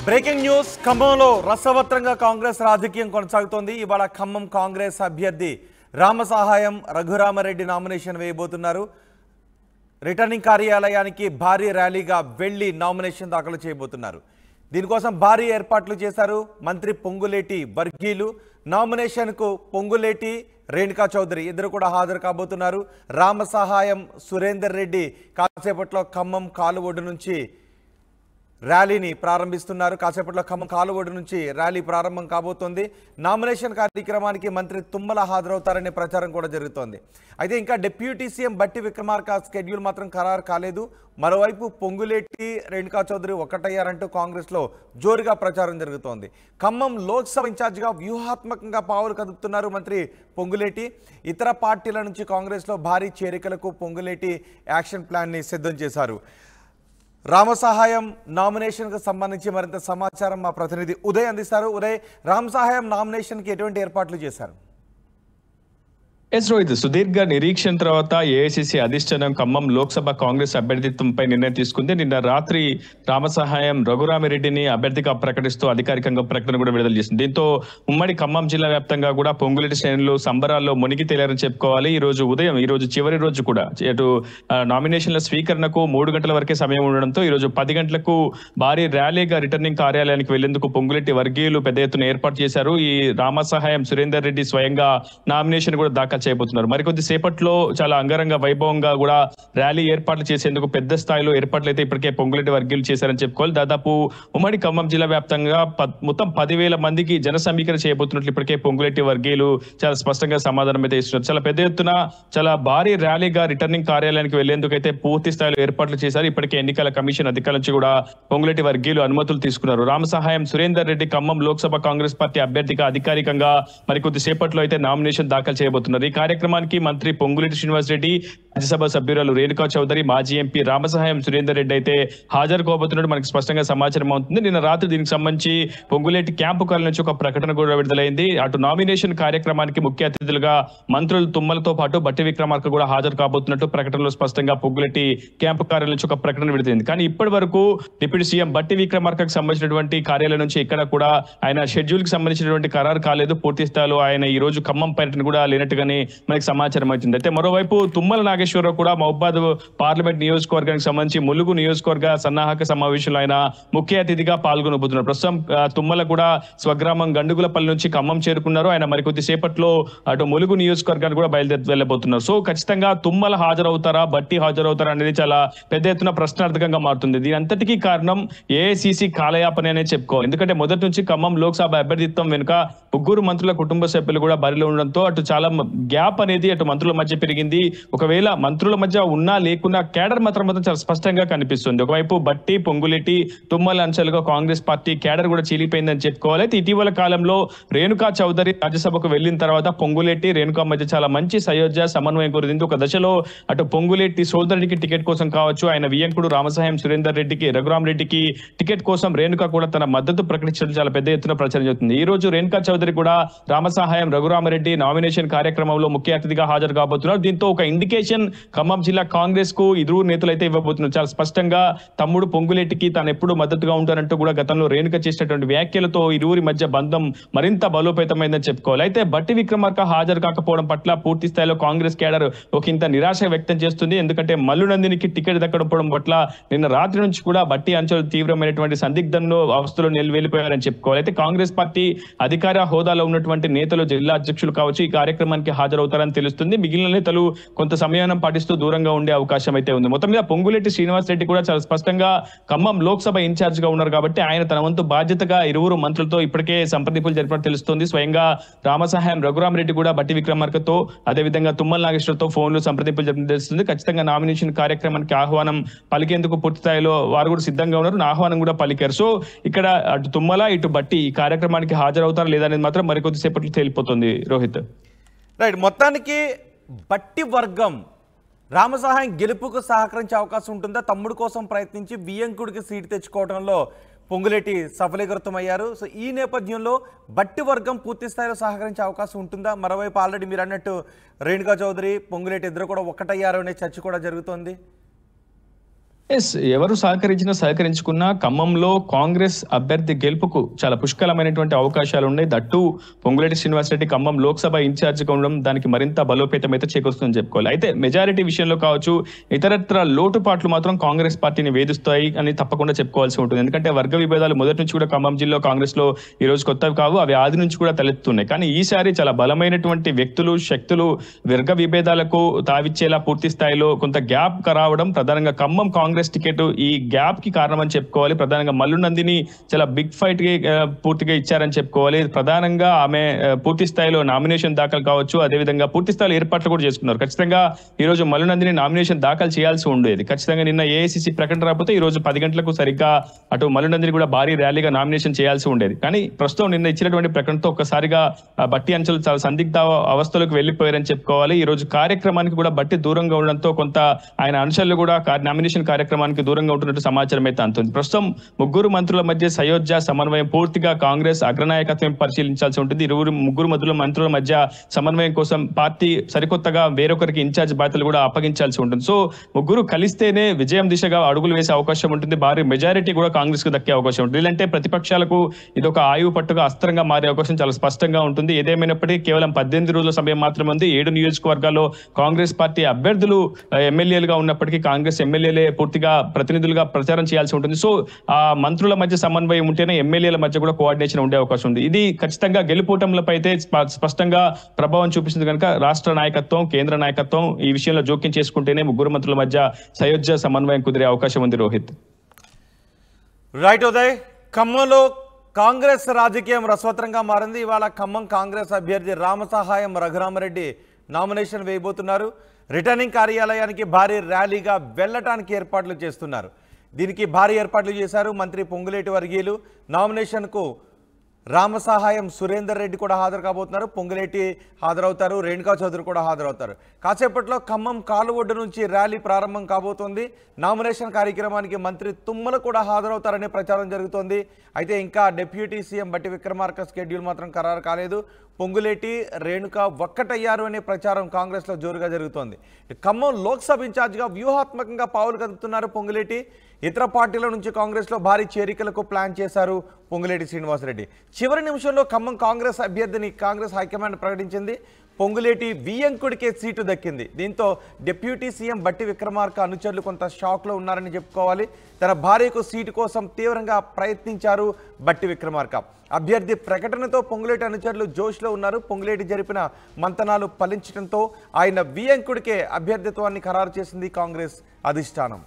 Breaking news ఖమ్మంలో రసవత్రంగా కాంగ్రెస్ రాజకీయం కొనసాగుతోంది. ఇవాళ ఖమ్మం కాంగ్రెస్ అభ్యర్థి రామసహాయం రఘురామరెడ్డి నామినేషన్ వేయబోతున్నారు. రిటర్నింగ్ కార్యాలయానికి భారీ ర్యాలీగా వెళ్లి నామినేషన్ దాఖలు చేయబోతున్నారు. దీనికోసం భారీ ఏర్పాట్లు చేశారు మంత్రి పొంగులేటి వర్గీయులు. నామినేషన్కు పొంగులేటి రేణుకా చౌదరి ఇద్దరు కూడా హాజరు కాబోతున్నారు. రామసహాయం సురేందర్ రెడ్డి కాసేపట్లో ఖమ్మం కాలువొడ్డు నుంచి ర్యాలీని ప్రారంభిస్తున్నారు. కాసేపట్లో ఖమ్మం కాలువొడ్డు నుంచి ర్యాలీ ప్రారంభం కాబోతోంది. నామినేషన్ కార్యక్రమానికి మంత్రి తుమ్మల హాజరవుతారనే ప్రచారం కూడా జరుగుతోంది. అయితే ఇంకా డిప్యూటీ సీఎం బట్టి విక్రమార్క స్కెడ్యూల్ మాత్రం ఖరారు కాలేదు. మరోవైపు పొంగులేటి రేణుకా చౌదరి ఒక్కటయ్యారంటూ కాంగ్రెస్లో జోరుగా ప్రచారం జరుగుతోంది. ఖమ్మం లోక్సభ ఇన్ఛార్జిగా వ్యూహాత్మకంగా పావులు కదుపుతున్నారు మంత్రి పొంగులేటి. ఇతర పార్టీల నుంచి కాంగ్రెస్లో భారీ చేరికలకు పొంగులేటి యాక్షన్ ప్లాన్ని సిద్ధం చేశారు. రామసహాయం నామినేషన్కు సంబంధించి మరింత సమాచారం మా ప్రతినిధి ఉదయ్ అందిస్తారు. ఉదయ్, రామసహాయం నామినేషన్కి ఎటువంటి ఏర్పాట్లు చేశారు? రోహిత్, సుదీర్ఘ నిరీక్షణ తర్వాత ఏఐసిసి అధిష్టానం ఖమ్మం లోక్సభ కాంగ్రెస్ అభ్యర్థిత్వంపై నిర్ణయం తీసుకుంది. నిన్న రాత్రి రామసహాయం రఘురామిరెడ్డిని అభ్యర్థిగా ప్రకటిస్తూ అధికారికంగా ప్రకటన కూడా విడుదల చేసింది. దీంతో ఉమ్మడి ఖమ్మం జిల్లా వ్యాప్తంగా కూడా పొంగులేటి శ్రేణులు సంబరాల్లో మునిగి తేలారని చెప్పుకోవాలి. ఈ రోజు చివరి రోజు కూడా అటు నామినేషన్ల స్వీకరణకు 3 గంటల వరకే సమయం ఉండడంతో ఈ రోజు 10 గంటలకు భారీ ర్యాలీగా రిటర్నింగ్ కార్యాలయానికి వెళ్లేందుకు పొంగులేటి వర్గీయులు పెద్ద ఎత్తున ఏర్పాటు చేశారు. ఈ రామసహాయం సురేందర్ రెడ్డి స్వయంగా నామినేషన్ కూడా దాఖలు చేయబోతున్నారు. మరికొద్ది సేపట్లో చాలా అంగరంగ వైభవంగా కూడా ర్యాలీ ఏర్పాట్లు చేసేందుకు పెద్ద స్థాయిలో ఏర్పాట్లు అయితే ఇప్పటికే పొంగులేటి వర్గీయులు చేశారని చెప్పుకోవాలి. దాదాపు ఉమ్మడి ఖమ్మం జిల్లా వ్యాప్తంగా మొత్తం 10,000 మందికి జన సమీకరణ చేయబోతున్నట్లు ఇప్పటికే పొంగులేటి వర్గీయులు చాలా స్పష్టంగా సమాధానం అయితే ఇస్తున్నారు. చాలా పెద్ద ఎత్తున చాలా భారీ ర్యాలీగా రిటర్నింగ్ కార్యాలయానికి వెళ్లేందుకు అయితే పూర్తి స్థాయిలో ఏర్పాట్లు చేశారు. ఇప్పటికే ఎన్నికల కమిషన్ అధికారుల నుంచి కూడా పొంగులేటి వర్గీయులు అనుమతులు తీసుకున్నారు. రామసహాయం సురేందర్ రెడ్డి ఖమ్మం లోక్సభ కాంగ్రెస్ పార్టీ అభ్యర్థిగా అధికారికంగా మరికొద్ది సేపట్లో అయితే నామినేషన్ దాఖలు చేయబోతున్నారు. ఈ కార్యక్రమానికి మంత్రి పొంగులేటి శ్రీనివాస్ రెడ్డి, రాజ్యసభ సభ్యురాలు రేణుకా చౌదరి, మాజీ ఎంపీ రామసహాయం సురేందర్ రెడ్డి అయితే హాజరు కాబోతున్నట్టు మనకి స్పష్టంగా సమాచారం అవుతుంది. నిన్న రాత్రి దీనికి సంబంధించి పొంగులేటి క్యాంపు కాలం నుంచి ఒక ప్రకటన కూడా విడుదలైంది. అటు నామినేషన్ కార్యక్రమానికి ముఖ్య అతిథులుగా మంత్రులు తుమ్మలతో పాటు బట్టి విక్రమార్క కూడా హాజరు కాబోతున్నట్టు ప్రకటనలో స్పష్టంగా పొంగులేటి క్యాంపు కార్యాలయం నుంచి ఒక ప్రకటన విడుదలైంది. కానీ ఇప్పటి వరకు డిప్యూటీ సీఎం బట్టి విక్రమార్కకు సంబంధించినటువంటి కార్యాలయం నుంచి ఇక్కడ కూడా ఆయన షెడ్యూల్ కి సంబంధించినటువంటి ఖరారు కాలేదు. పూర్తి స్థాయిలో ఆయన ఈ రోజు ఖమ్మం పర్యటన కూడా లేనట్టుగానే మనకి సమాచారం అవుతుంది. అయితే మరోవైపు తుమ్మల నాగేశ్వరరావు కూడా మహబూబాద్ పార్లమెంట్ నియోజకవర్గానికి సంబంధించి ములుగు నియోజకవర్గ సన్నాహక సమావేశంలో ఆయన ముఖ్య అతిథిగా పాల్గొనబోతున్నారు. ప్రస్తుతం తుమ్మల కూడా స్వగ్రామం గండుగులపల్లి నుంచి ఖమ్మం చేరుకున్నారు. ఆయన మరికొద్ది సేపట్లో అటు ములుగు నియోజకవర్గానికి కూడా బయలుదేరి వెళ్ళబోతున్నారు. సో ఖచ్చితంగా తుమ్మల హాజరవుతారా, బట్టి హాజరవుతారా అనేది చాలా పెద్ద ఎత్తున ప్రశ్నార్థకంగా మారుతుంది. దీని అంతటికీ కారణం ఏఐసిసి కాలయాపన అనే చెప్పుకోవాలి. ఎందుకంటే మొదటి నుంచి ఖమ్మం లోక్సభ అభ్యర్థిత్వం వెనుక 3 మంత్రుల కుటుంబ సభ్యులు కూడా బరిలో ఉండడంతో అటు చాలా గ్యాప్ అనేది అటు మంత్రుల మధ్య పెరిగింది. ఒకవేళ మంత్రుల మధ్య ఉన్నా లేకున్నా కేడర్ మాత్రం చాలా స్పష్టంగా కనిపిస్తుంది. ఒకవైపు బట్టి, పొంగులేటి, తుమ్మల అంచెలుగా కాంగ్రెస్ పార్టీ కేడర్ కూడా చీలిపోయిందని చెప్పుకోవాలి. అయితే ఇటీవల కాలంలో రేణుకా చౌదరి రాజ్యసభకు వెళ్లిన తర్వాత పొంగులేటి, రేణుకా మధ్య చాలా మంచి సయోధ్య సమన్వయం కుదిరింది. ఒక దశలో అటు పొంగులేటి సోదరుడికి టికెట్ కోసం కావచ్చు, ఆయన వియంకుడు రామసహాయం సురేందర్ రెడ్డికి, రఘురామ్ రెడ్డికి టికెట్ కోసం రేణుకా కూడా తన మద్దతు ప్రకటించడం చాలా పెద్ద ఎత్తున ప్రచారం జరుగుతుంది. ఈ రోజు రేణుకా చౌదరి కూడా రామసహాయం రఘురామరెడ్డి నామినేషన్ కార్యక్రమంలో ముఖ్య అతిథిగా హాజరు కాబోతున్నారు. దీంతో ఒక ఇండికేషన్ ఖమ్మం జిల్లా కాంగ్రెస్ కు ఇరువురు నేతలు అయితే ఇవ్వబోతున్నారు. చాలా స్పష్టంగా తమ్ముడు పొంగులేటికి తాను ఎప్పుడు మద్దతుగా ఉంటానంటూ కూడా గతంలో రేణుక చేసినటువంటి వ్యాఖ్యలతో ఇరువురి మధ్య బంధం మరింత బలోపేతమైందని చెప్పుకోవాలి. అయితే బట్టి విక్రమార్క హాజరు కాకపోవడం పట్ల పూర్తి స్థాయిలో కాంగ్రెస్ కేడర్ ఒక ఇంత నిరాశ వ్యక్తం చేస్తుంది. ఎందుకంటే మల్లునందినికి టికెట్ దక్కకపోవడం పట్ల నిన్న రాత్రి నుంచి కూడా బట్టి అంచెలు తీవ్రమైనటువంటి సందిగ్ధంలో అవస్థలో వెళ్ళిపోయారని చెప్పుకోవాలి. అయితే కాంగ్రెస్ పార్టీ అధికార హోదాలో ఉన్నటువంటి నేతలు, జిల్లా అధ్యక్షులు కావచ్చు ఈ కార్యక్రమానికి హాజరవుతారని తెలుస్తుంది. మిగిలిన నేతలు కొంత సమయాన్ని పాటిస్తూ దూరంగా ఉండే అవకాశం అయితే ఉంది. మొత్తం మీద పొంగులేటి శ్రీనివాస్ రెడ్డి కూడా చాలా స్పష్టంగా ఖమ్మం లోక్సభ ఇన్ఛార్జ్ గా ఉన్నారు కాబట్టి ఆయన తన వంతు బాధ్యతగా ఇరువురు మంత్రులతో ఇప్పటికే సంప్రదింపులు జరిపినట్టు తెలుస్తుంది. స్వయంగా రామసహాయం రఘురామ్ రెడ్డి కూడా బట్టి విక్రమార్కతో, అదేవిధంగా తుమ్మల నాగేశ్వరతో ఫోన్లు సంప్రదింపులు జరిపినట్టు తెలుస్తుంది. ఖచ్చితంగా నామినేషన్ కార్యక్రమానికి ఆహ్వానం పలికేందుకు పూర్తి స్థాయిలో వారు కూడా సిద్ధంగా ఉన్నారు. ఆహ్వానం కూడా పలికారు. సో ఇక్కడ అటు తుమ్మల ఇటు బట్టి ఈ కార్యక్రమానికి హాజరవుతారా లేదా అనేది మాత్రం మరికొద్ది సేపట్లో తేలిపోతుంది. రోహిత్, రైట్. మొత్తానికి బట్టి వర్గం రామసహాయం గెలుపుకు సహకరించే అవకాశం ఉంటుందా? తమ్ముడు కోసం ప్రయత్నించి వియంకుడికి సీటు తెచ్చుకోవడంలో పొంగులేటి సఫలీకృతమయ్యారు. సో ఈ నేపథ్యంలో బట్టి వర్గం పూర్తి స్థాయిలో సహకరించే అవకాశం ఉంటుందా? మరోవైపు ఆల్రెడీ మీరు అన్నట్టు రేణుకా చౌదరి, పొంగులేటి ఇద్దరు కూడా ఒక్కటయ్యారు అనే చర్చ కూడా జరుగుతోంది. ఎస్, ఎవరు సహకరించుకున్నా ఖమ్మంలో కాంగ్రెస్ అభ్యర్థి గెలుపుకు చాలా పుష్కలమైనటువంటి అవకాశాలు ఉన్నాయి. దట్టు పొంగులేటి శ్రీనివాసరెడ్డి ఖమ్మం లోక్సభ ఇన్ఛార్జిగా ఉండడం దానికి మరింత బలోపేతం అయితే చేకూరుస్తుందని చెప్పుకోవాలి. అయితే మెజారిటీ విషయంలో కావచ్చు, ఇతరత్ర లోటుపాట్లు మాత్రం కాంగ్రెస్ పార్టీని వేధిస్తాయి అని తప్పకుండా చెప్పుకోవాల్సి ఉంటుంది. ఎందుకంటే వర్గ విభేదాలు మొదటి నుంచి కూడా ఖమ్మం జిల్లా కాంగ్రెస్ లో ఈ రోజు కొత్తవి కావు, అవి ఆది నుంచి కూడా తలెత్తున్నాయి. కానీ ఈసారి చాలా బలమైనటువంటి వ్యక్తులు, శక్తులు వర్గ విభేదాలకు తావిచ్చేలా పూర్తి స్థాయిలో కొంత గ్యాప్ రావడం ప్రధానంగా ఖమ్మం కాంగ్రెస్ టికెట్ ఈ గ్యాప్ కి కారణం అని చెప్పుకోవాలి. ప్రధానంగా మల్లు నందిని చాలా బిగ్ ఫైట్ కి పూర్తిగా ఇచ్చారని చెప్పుకోవాలి. ప్రధానంగా ఆమె పూర్తి స్థాయిలో నామినేషన్ దాఖలు కావచ్చు, అదేవిధంగా పూర్తి స్థాయిలో ఏర్పాట్లు కూడా చేసుకున్నారు. ఖచ్చితంగా ఈ రోజు మల్లు నందిని నామినేషన్ దాఖలు చేయాల్సి ఉండేది. ఖచ్చితంగా నిన్న ఏఐసిసి ప్రకటన రాకపోతే ఈ రోజు 10 గంటలకు సరిగ్గా అటు మల్లు నందిని కూడా భారీ ర్యాలీగా నామినేషన్ చేయాల్సి ఉండేది. కానీ ప్రస్తుతం నిన్న ఇచ్చినటువంటి ప్రకటనతో ఒక్కసారిగా బట్టి అంచెలు చాలా సందిగ్ధ అవస్థలకు వెళ్లిపోయారని చెప్పుకోవాలి. ఈ రోజు కార్యక్రమానికి కూడా బట్టి దూరంగా ఉండడంతో కొంత ఆయన అనుచరులు కూడా నామినేషన్ కార్యక్రమానికి దూరంగా ఉంటున్నట్టు సమాచారం అయితే అందుతుంది. ప్రస్తుతం ముగ్గురు మంత్రుల మధ్య సయోధ్య సమన్వయం పూర్తిగా కాంగ్రెస్ అగ్రనాయకత్వం పరిశీలించాల్సి ఉంటుంది. ముగ్గురు మంత్రుల మధ్య సమన్వయం కోసం పార్టీ సరికొత్తగా వేరొకరికి ఇన్ఛార్జ్ బాధ్యతలు కూడా అప్పగించాల్సి ఉంటుంది. సో ముగ్గురు కలిస్తేనే విజయం దిశగా అడుగులు వేసే అవకాశం ఉంటుంది. భారీ మెజారిటీ కూడా కాంగ్రెస్ కు దక్కే అవకాశం ఉంటుంది. లేదంటే ప్రతిపక్షాలకు ఇదొక ఆయువు పట్టుగా అస్త్రంగా మారే అవకాశం చాలా స్పష్టంగా ఉంటుంది. ఏదేమైనప్పటికీ కేవలం 18 రోజుల సమయం మాత్రమే ఉంది. 7 నియోజకవర్గాల్లో కాంగ్రెస్ పార్టీ అభ్యర్థులు ఎమ్మెల్యేలుగా ఉన్నప్పటికీ కాంగ్రెస్ ఎమ్మెల్యేలే పూర్తిగా ప్రతినిధులుగా ప్రచారం చేయాల్సి ఉంటుంది. సో ఆ మంత్రుల మధ్య సమన్వయం ఉంటేనే ఎమ్మెల్యేల మధ్య కూడా కోఆర్డినేషన్ ఉండే అవకాశం ఉంది. ఇది ఖచ్చితంగా గెలుపోటములపై అయితే స్పష్టంగా ప్రభావం చూపిస్తుంది. కనుక రాష్ట్ర నాయకత్వం, కేంద్ర నాయకత్వం ఈ విషయంలో జోక్యం చేసుకుంటేనే ముగ్గురు మంత్రుల మధ్య సయోధ్య సమన్వయం కుదిరే అవకాశం ఉంది. రోహిత్. రైట్ ఉదయ్, ఖమ్మంలో కాంగ్రెస్ రాజకీయం రసవత్రంగా మారింది. ఇవాళ ఖమ్మం కాంగ్రెస్ అభ్యర్థి రామసహాయం రఘురామరెడ్డి నామినేషన్ వేయబోతున్నారు. రిటర్నింగ్ కార్యాలయానికి భారీ ర్యాలీగా వెళ్లటానికి ఏర్పాట్లు చేస్తున్నారు. దీనికి భారీ ఏర్పాట్లు చేశారు మంత్రి పొంగులేటి వర్గీయులు. నామినేషన్కు రామసహాయం సురేందర్ రెడ్డి కూడా హాజరు కాబోతున్నారు. పొంగులేటి హాజరవుతారు, రేణుకా చౌదరి కూడా హాజరవుతారు. కాసేపట్లో ఖమ్మం కాలువొడ్డు నుంచి ర్యాలీ ప్రారంభం కాబోతోంది. నామినేషన్ కార్యక్రమానికి మంత్రి తుమ్మల కూడా హాజరవుతారనే ప్రచారం జరుగుతోంది. అయితే ఇంకా డిప్యూటీ సీఎం బట్టి విక్రమార్క స్కెడ్యూల్ మాత్రం ఖరారు కాలేదు. పొంగులేటి, రేణుక ఒక్కటయ్యారు అనే ప్రచారం కాంగ్రెస్లో జోరుగా జరుగుతోంది. ఖమ్మం లోక్సభ ఇన్ఛార్జిగా వ్యూహాత్మకంగా పావులు కదుపుతున్నారు పొంగులేటి. ఇతర పార్టీల నుంచి కాంగ్రెస్లో భారీ చేరికలకు ప్లాన్ చేశారు పొంగులేటి శ్రీనివాసరెడ్డి. చివరి నిమిషంలో ఖమ్మం కాంగ్రెస్ అభ్యర్థిని కాంగ్రెస్ హైకమాండ్ ప్రకటించింది. పొంగులేటి వియంకుడికే సీటు దక్కింది. దీంతో డిప్యూటీ సీఎం బట్టి విక్రమార్క అనుచరులు కొంత షాక్లో ఉన్నారని చెప్పుకోవాలి. తన భార్యకు సీటు కోసం తీవ్రంగా ప్రయత్నించారు బట్టి విక్రమార్క. అభ్యర్థి ప్రకటనతో పొంగులేటి అనుచరులు జోష్లో ఉన్నారు. పొంగులేటి జరిపిన మంతనాలు ఫలించడంతో ఆయన వియంకుడికే అభ్యర్థిత్వాన్ని ఖరారు చేసింది కాంగ్రెస్ అధిష్టానం.